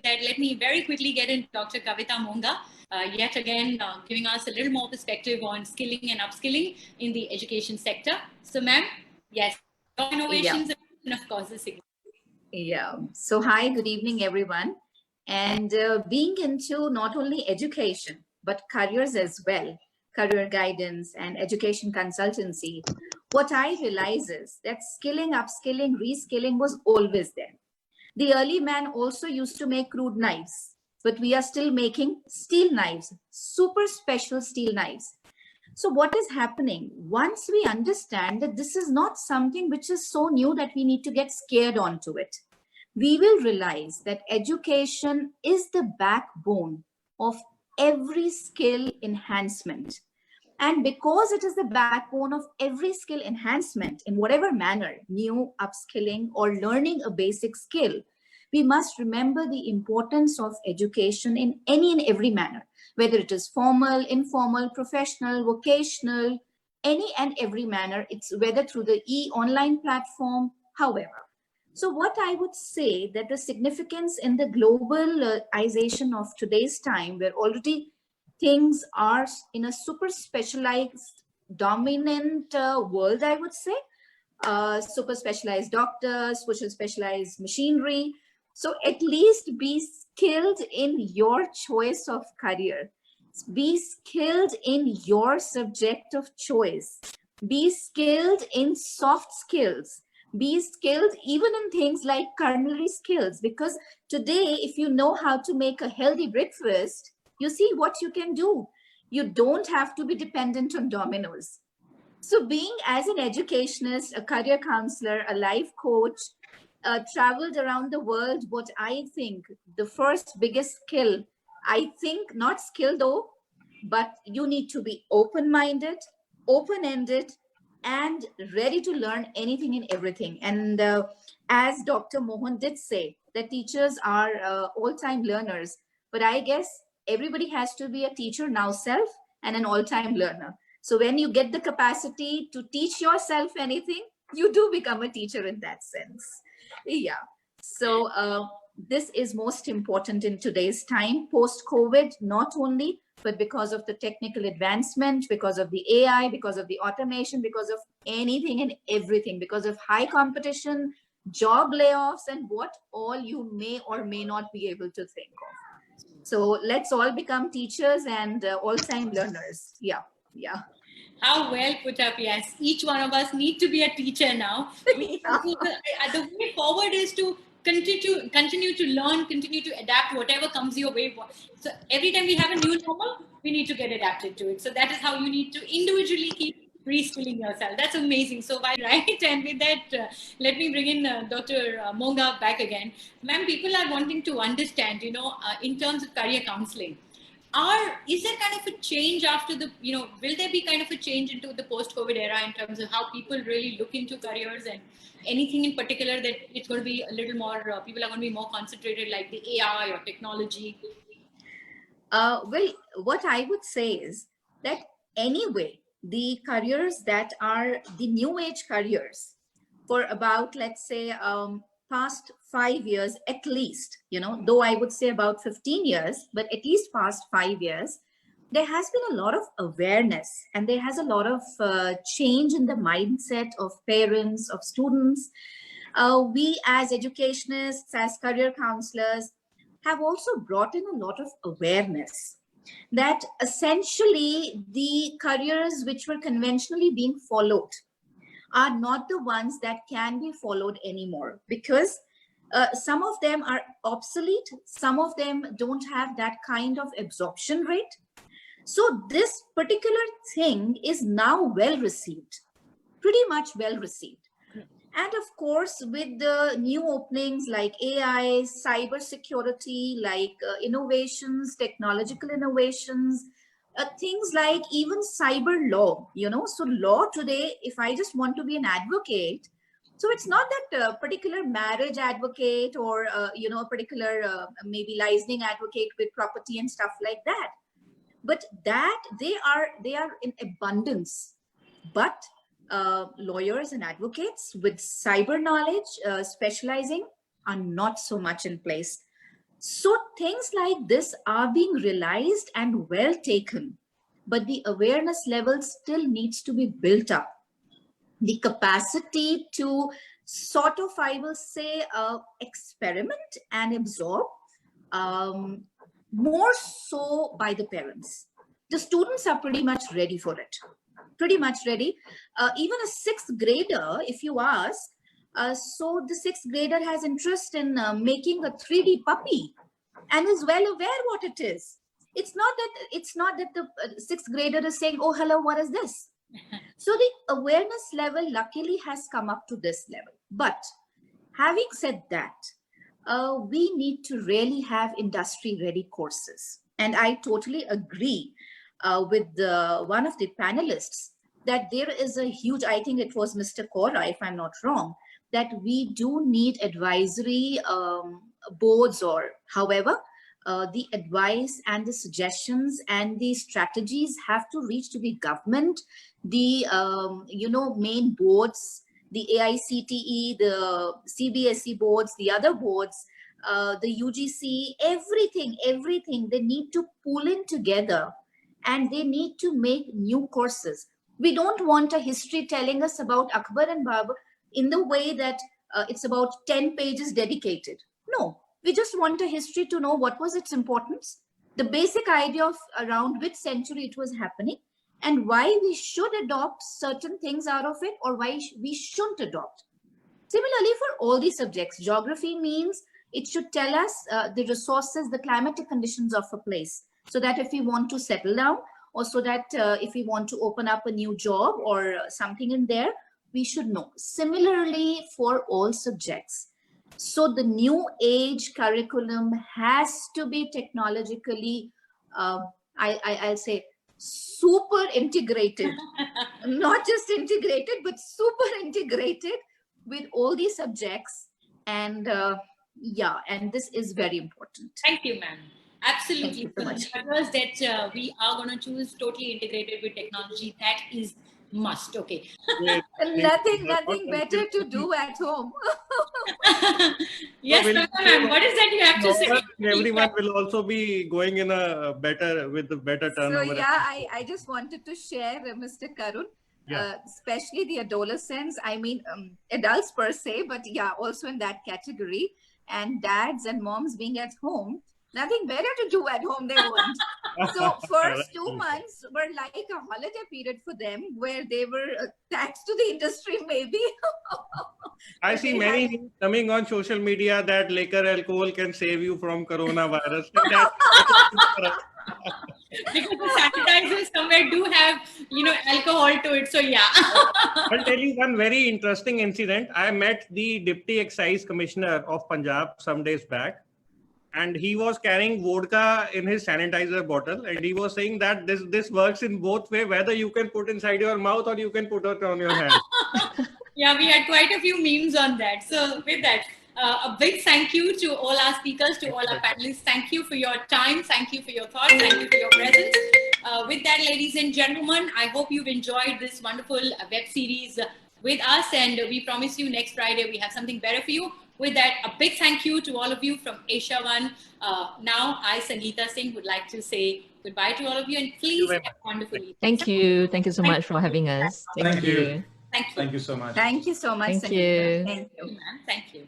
that, let me very quickly get in Dr. Kavita Monga, yet again giving us a little more perspective on skilling and upskilling in the education sector. So, ma'am, yes, innovations and of course the signal. Yeah. So, hi, good evening, everyone. And being into not only education, but careers as well, career guidance and education consultancy, what I realize is that skilling, upskilling, reskilling was always there. The early man also used to make crude knives, but we are still making steel knives, super special steel knives. So what is happening? Once we understand that this is not something which is so new that we need to get scared onto it, we will realize that education is the backbone of every skill enhancement. And because it is the backbone of every skill enhancement in whatever manner, new, upskilling, or learning a basic skill, we must remember the importance of education in any and every manner, whether it is formal, informal, professional, vocational, any and every manner, it's whether through the online platform, however. So what I would say that the significance in the globalization of today's time, where already things are in a super specialized, dominant world, I would say, super specialized doctors, super specialized machinery. So at least be skilled in your choice of career. Be skilled in your subject of choice. Be skilled in soft skills. Be skilled even in things like culinary skills, because today, if you know how to make a healthy breakfast, you see what you can do. You don't have to be dependent on Domino's. So being as an educationist, a career counselor, a life coach, traveled around the world, what I think the first biggest skill, I think not skill though, but you need to be open-minded, open-ended, and ready to learn anything and everything. And as Dr. Mohan did say, that teachers are all-time learners, but I guess everybody has to be a teacher now self and an all-time learner. So when you get the capacity to teach yourself anything, you do become a teacher in that sense. Yeah. So this is most important in today's time, post-COVID, not only, but because of the technical advancement, because of the AI, because of the automation, because of anything and everything, because of high competition, job layoffs, and what all you may or may not be able to think of. So let's all become teachers and all-time learners. Yeah. Yeah. How well put up, yes. Each one of us need to be a teacher now. The way forward is to continue to learn, continue to adapt whatever comes your way. So every time we have a new normal, we need to get adapted to it. So that is how you need to individually keep reskilling yourself. That's amazing. So right, and with that, let me bring in Dr. Monga back again. Ma'am, people are wanting to understand, in terms of career counseling, is there kind of a change after the, will there be kind of a change into the post-COVID era in terms of how people really look into careers, and anything in particular that it's going to be a little more, people are going to be more concentrated, like the AI or technology? Well, what I would say is that anyway, the careers that are the new age careers for about, let's say, past 5 years at least, though I would say about 15 years, but at least past 5 years, there has been a lot of awareness, and there has a lot of change in the mindset of parents, of students. We as educationists, as career counselors, have also brought in a lot of awareness that essentially the careers which were conventionally being followed are not the ones that can be followed anymore, because some of them are obsolete, some of them don't have that kind of absorption rate. So this particular thing is now well received, pretty much well received. And of course, with the new openings like AI, cyber security, like innovations, technological innovations, things like even cyber law, so law today, if I just want to be an advocate, so it's not that particular marriage advocate or, a particular maybe licensing advocate with property and stuff like that, but that they are in abundance. But lawyers and advocates with cyber knowledge specializing are not so much in place. So things like this are being realized and well taken, but the awareness level still needs to be built up. The capacity to sort of, I will say, experiment and absorb, more so by the parents. The students are pretty much ready for it. Pretty much ready. Even a sixth grader, if you ask, so the sixth grader has interest in making a 3D puppy and is well aware what it is. It's not that the sixth grader is saying, oh, hello, what is this? So the awareness level luckily has come up to this level. But having said that, we need to really have industry-ready courses. And I totally agree with one of the panelists that there is a huge, I think it was Mr. Kora, if I'm not wrong, that we do need advisory boards, or however, the advice and the suggestions and the strategies have to reach to the government, the main boards, the AICTE, the CBSE boards, the other boards, the UGC, everything, they need to pull in together and they need to make new courses. We don't want a history telling us about Akbar and Babur in the way that it's about 10 pages dedicated. No, we just want a history to know what was its importance, the basic idea of around which century it was happening, and why we should adopt certain things out of it or why we shouldn't adopt. Similarly, for all these subjects, geography means it should tell us the resources, the climatic conditions of a place, so that if we want to settle down, or so that if we want to open up a new job or something in there, we should know. Similarly, for all subjects. So the new age curriculum has to be technologically, I'll say, super integrated, not just integrated, but super integrated with all these subjects. And yeah, and this is very important. Thank you, ma'am. Absolutely. So much. That we are going to choose totally integrated with technology, that is must. Okay. Nothing better to do at home. Yes, ma'am. What is that you have to say? Everyone will also be going in with a better turnover. So yeah, I just wanted to share, Mr. Karun, especially the adolescents. I mean, adults per se, but yeah, also in that category. And dads and moms being at home, nothing better to do at home they want. So first 2 months were like a holiday period for them, where they were, thanks to the industry maybe. I see many things coming on social media that liquor, alcohol can save you from coronavirus. Because the sanitizers somewhere do have, alcohol to it. So yeah. I'll tell you one very interesting incident. I met the Deputy Excise Commissioner of Punjab some days back, and he was carrying vodka in his sanitizer bottle, and he was saying that this works in both ways, whether you can put inside your mouth or you can put it on your hand. Yeah, we had quite a few memes on that. So with that, a big thank you to all our speakers, to all our panelists. Thank you for your time. Thank you for your thoughts. Thank you for your presence. With that, ladies and gentlemen, I hope you've enjoyed this wonderful web series with us. And we promise you next Friday, we have something better for you. With that, a big thank you to all of you from Asia One. Now, I, Sangeeta Singh, would like to say goodbye to all of you, and please have a wonderful evening. Thank you. Thank you so much for having us. Thank you. Thank you. Thank you so much. Thank you so much. Thank you. Thank you. Thank you.